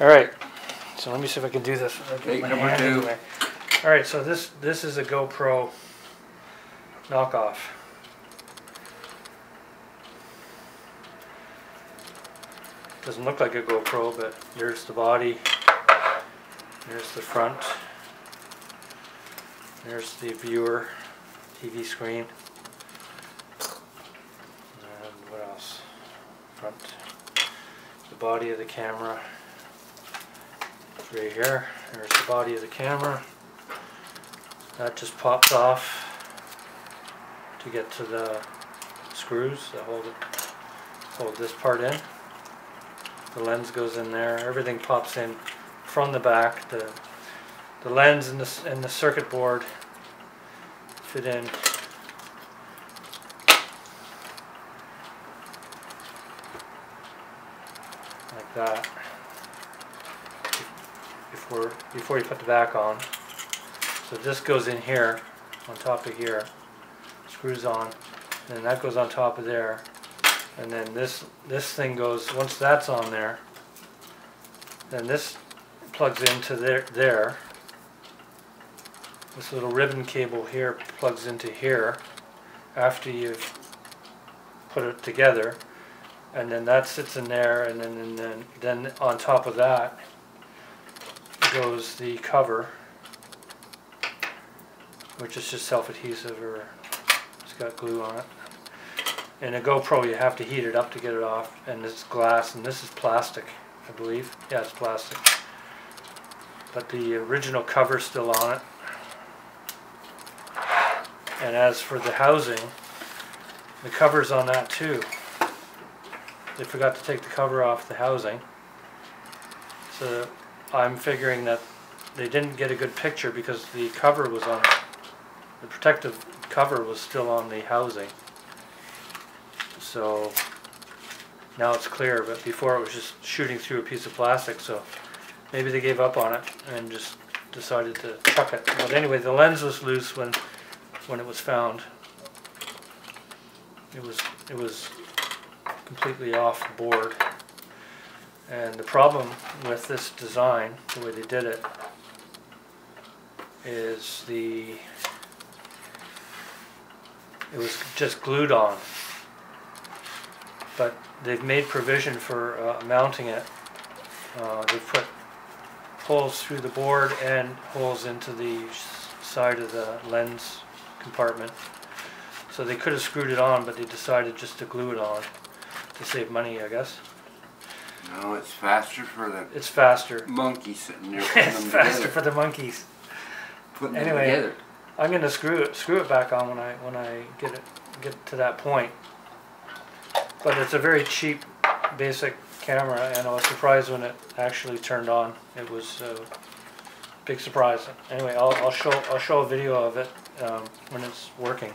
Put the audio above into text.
Alright, so let me see if I can do this. Take number 2. Anyway. Alright, so this is a GoPro knockoff. Doesn't look like a GoPro, but there's the body, there's the front, there's the viewer, TV screen, and what else? Front, the body of the camera. Right here, there's the body of the camera. That just pops off to get to the screws that hold this part in. The lens goes in there. Everything pops in from the back. The lens and the circuit board fit in like that. Before you put the back on. So this goes in here, on top of here, screws on, and then that goes on top of there, and then this thing goes, once that's on there, then this plugs into there. This little ribbon cable here plugs into here after you've put it together, and then that sits in there, and then on top of that goes the cover, which is just self-adhesive, or it's got glue on it. In a GoPro you have to heat it up to get it off, and this is glass and this is plastic, I believe. Yeah, it's plastic. But the original cover's still on it. And as for the housing, the cover's on that too. They forgot to take the cover off the housing. So I'm figuring that they didn't get a good picture because the cover was on, the protective cover was still on the housing. So now it's clear, but before it was just shooting through a piece of plastic, so maybe they gave up on it and just decided to chuck it. But anyway, the lens was loose when it was found. It was completely off board. And the problem with this design, the way they did it, is it was just glued on. But they've made provision for mounting it. They've put holes through the board and holes into the side of the lens compartment. So they could have screwed it on, but they decided just to glue it on to save money, I guess. No, it's faster for the It's faster. monkey sitting there. It's faster for the monkeys. Putting Anyway, them together. I'm gonna screw it back on when I get to that point. But it's a very cheap, basic camera, and I was surprised when it actually turned on. It was a big surprise. Anyway, I'll show a video of it when it's working.